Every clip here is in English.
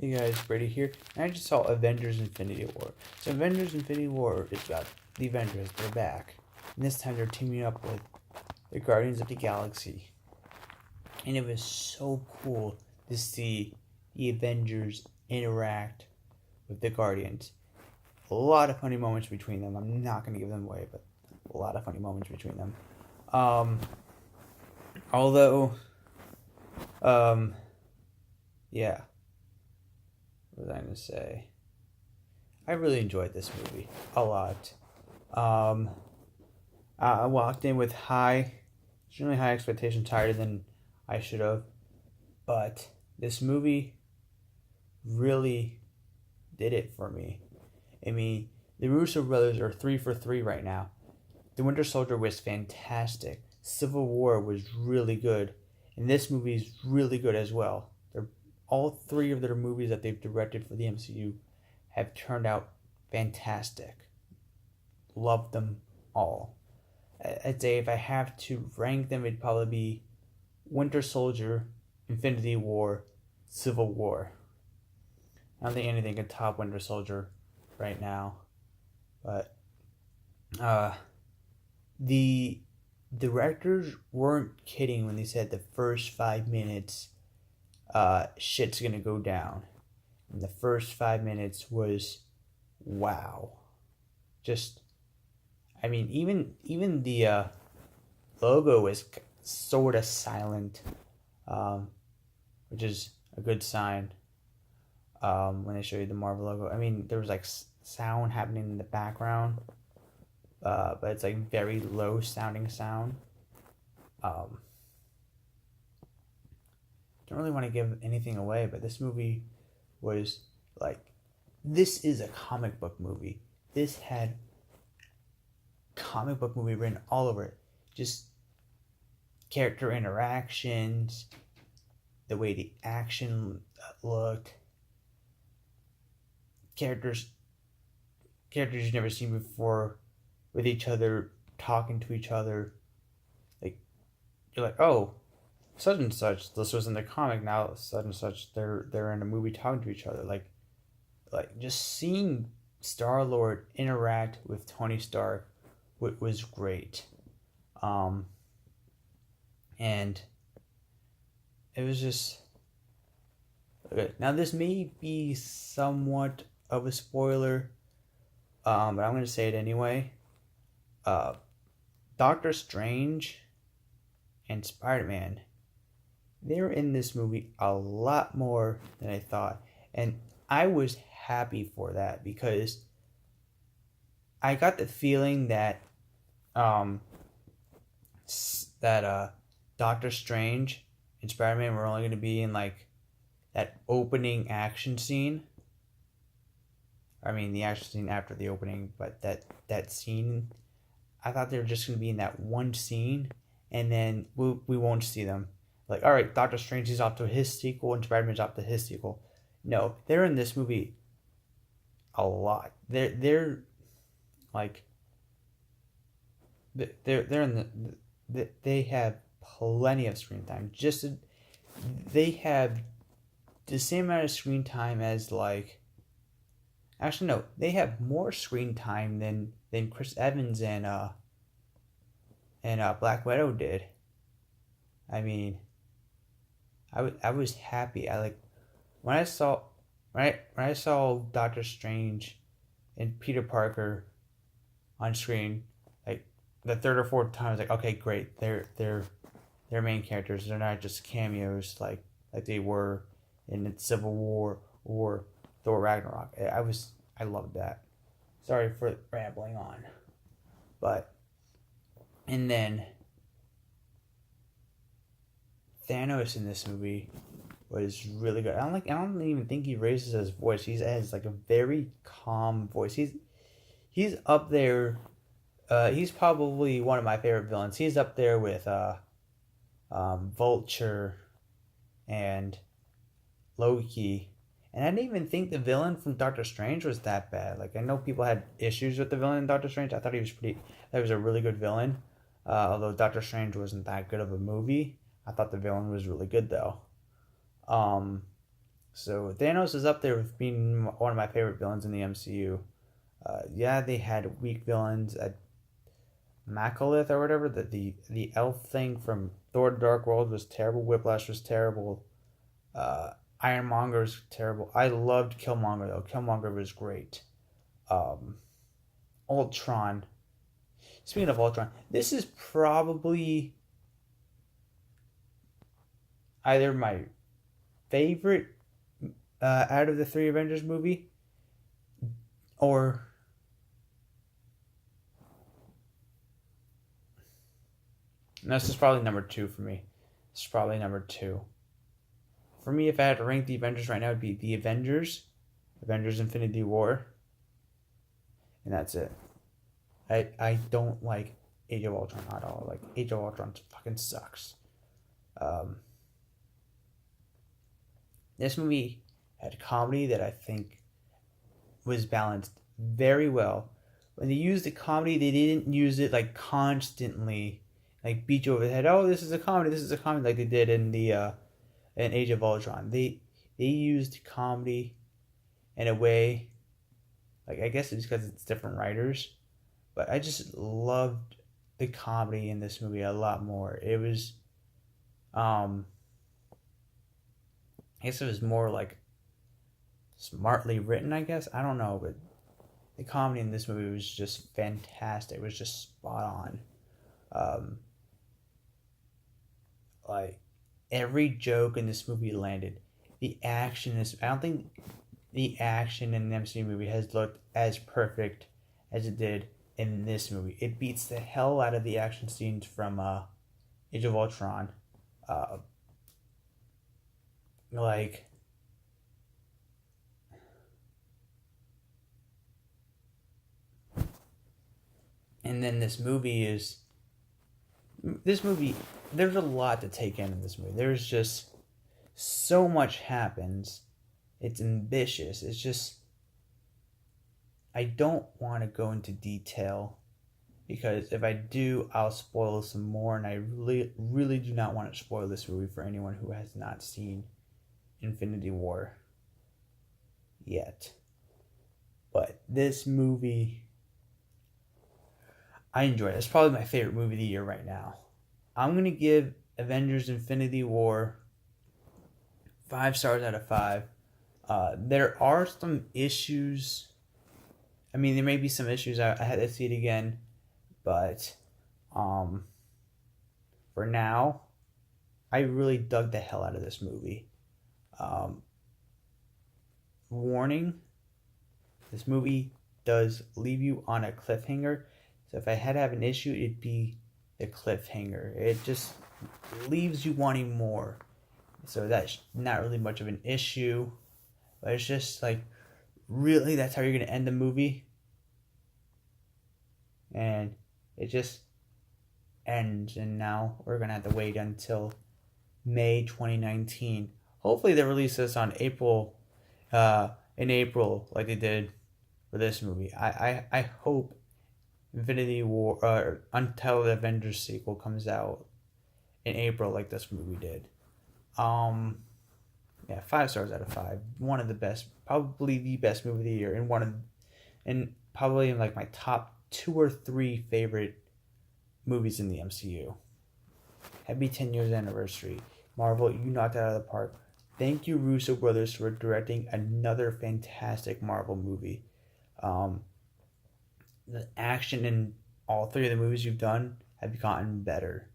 Hey guys, Brady here. And I just saw Avengers Infinity War. So Avengers Infinity War is about the Avengers. They're back. And this time they're teaming up with the Guardians of the Galaxy. And it was so cool to see the Avengers interact with the Guardians. A lot of funny moments between them. I'm not going to give them away, but a lot of funny moments between them. Although, yeah. What was I going to say? I really enjoyed this movie a lot. I walked in with extremely high expectations, higher than I should have. But this movie really did it for me. I mean, the Russo brothers are 3 for 3 right now. The Winter Soldier was fantastic. Civil War was really good. And this movie is really good as well. All 3 of their movies that they've directed for the MCU have turned out fantastic. Love them all. I'd say if I have to rank them, it'd probably be Winter Soldier, Infinity War, Civil War. I don't think anything can top Winter Soldier right now. But the directors weren't kidding when they said the first 5 minutes shit's gonna go down. And the first 5 minutes was wow. Just, I mean, even the logo is sort of silent, which is a good sign. When they show you the Marvel logo, I mean, there was like sound happening in the background, but it's like very low sounding sound. Don't really want to give anything away, but this movie was like, this is a comic book movie. This had comic book movie written all over it. Just character interactions, the way the action looked, characters you've never seen before with each other, talking to each other. Like, you're like, oh, such and such, this was in the comic, now such and such, they're in a movie talking to each other. Like just seeing Star-Lord interact with Tony Stark was great. And it was just good. Now this may be somewhat of a spoiler, but I'm going to say it anyway. Doctor Strange and Spider-Man, they're in this movie a lot more than I thought. And I was happy for that because I got the feeling that Doctor Strange and Spider-Man were only going to be in like that opening action scene. I mean, the action scene after the opening, but that scene, I thought they were just going to be in that one scene, and then we won't see them. Like, all right, Doctor Strange is off to his sequel, and Spider-Man's off to his sequel. No, they're in this movie a lot. They're like they're in they have plenty of screen time. They have the same amount of screen time as like. Actually, no, they have more screen time than Chris Evans and Black Widow did. I mean, I was happy. When I saw Doctor Strange and Peter Parker on screen, like the third or fourth time, I was like, okay, great. They're main characters. They're not just cameos like they were in Civil War or Thor Ragnarok. I loved that. Sorry for rambling on, but and then Thanos in this movie was really good. I don't even think he raises his voice. He has like a very calm voice. He's up there. He's probably one of my favorite villains. He's up there with Vulture and Loki. And I didn't even think the villain from Doctor Strange was that bad. Like, I know people had issues with the villain in Doctor Strange. I thought he was a really good villain. Although Doctor Strange wasn't that good of a movie, I thought the villain was really good though. So Thanos is up there with being one of my favorite villains in the MCU. Yeah, they had weak villains. Makalith or whatever, the elf thing from Thor: Dark World was terrible. Whiplash was terrible. Uh, Ironmonger's terrible. I loved Killmonger though. Killmonger was great. Um, Ultron. Speaking of Ultron, this is probably either my favorite out of the three Avengers movie, or no, this is probably number two for me. This is probably number two. For me, if I had to rank the Avengers right now, it'd be the Avengers, Avengers Infinity War, and that's it. I don't like Age of Ultron at all. Like, Age of Ultron fucking sucks. Um, this movie had comedy that I think was balanced very well. When they used the comedy, they didn't use it like constantly, like beat you over the head. Oh, this is a comedy. This is a comedy, like they did in the in Age of Ultron. They used comedy in a way, like I guess it's because it's different writers, but I just loved the comedy in this movie a lot more. It was, um, I guess it was more like smartly written. I guess I don't know, but the comedy in this movie was just fantastic. It was just spot on. Um, like every joke in this movie landed. The action is. I don't think the action in an MCU movie has looked as perfect as it did in this movie. It beats the hell out of the action scenes from Age of Ultron. Uh, like and then this movie. There's a lot to take in this movie. There's just so much happens. It's ambitious. It's just I don't want to go into detail because if I do, I'll spoil some more, and I really, really do not want to spoil this movie for anyone who has not seen Infinity War yet. But this movie, I enjoy it. It's probably my favorite movie of the year right now. I'm gonna give Avengers: Infinity War 5 stars out of 5. There are some issues. I mean, there may be some issues. I had to see it again, but um, for now, I really dug the hell out of this movie. Um, Warning: this movie does leave you on a cliffhanger. So if I had to have an issue, it'd be the cliffhanger. It just leaves you wanting more. So that's not really much of an issue. But it's just like, really, that's how you're going to end the movie? And it just ends. And now we're going to have to wait until May 2019. Hopefully they release this on in April like they did for this movie. I hope Infinity War until the Avengers sequel comes out in April like this movie did. Yeah, 5 stars out of 5. One of the best, probably the best movie of the year, and probably in like my top 2 or 3 favorite movies in the MCU. Happy 10 years anniversary, Marvel! You knocked it out of the park. Thank you, Russo brothers, for directing another fantastic Marvel movie. Um, the action in all 3 of the movies you've done have gotten better.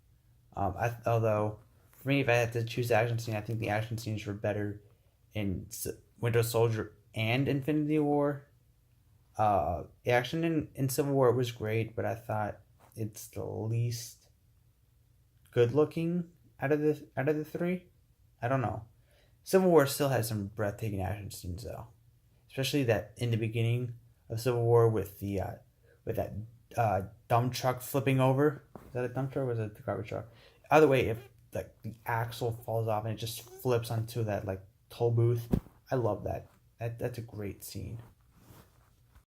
Although, for me, if I had to choose the action scene, I think the action scenes were better in Winter Soldier and Infinity War. The action in Civil War was great, but I thought it's the least good looking out of the 3. I don't know. Civil War still has some breathtaking action scenes though, especially that in the beginning of Civil War with that dump truck flipping over. Is that a dump truck or was it the garbage truck? Either way, if like the axle falls off and it just flips onto that like toll booth, I love that. That's a great scene.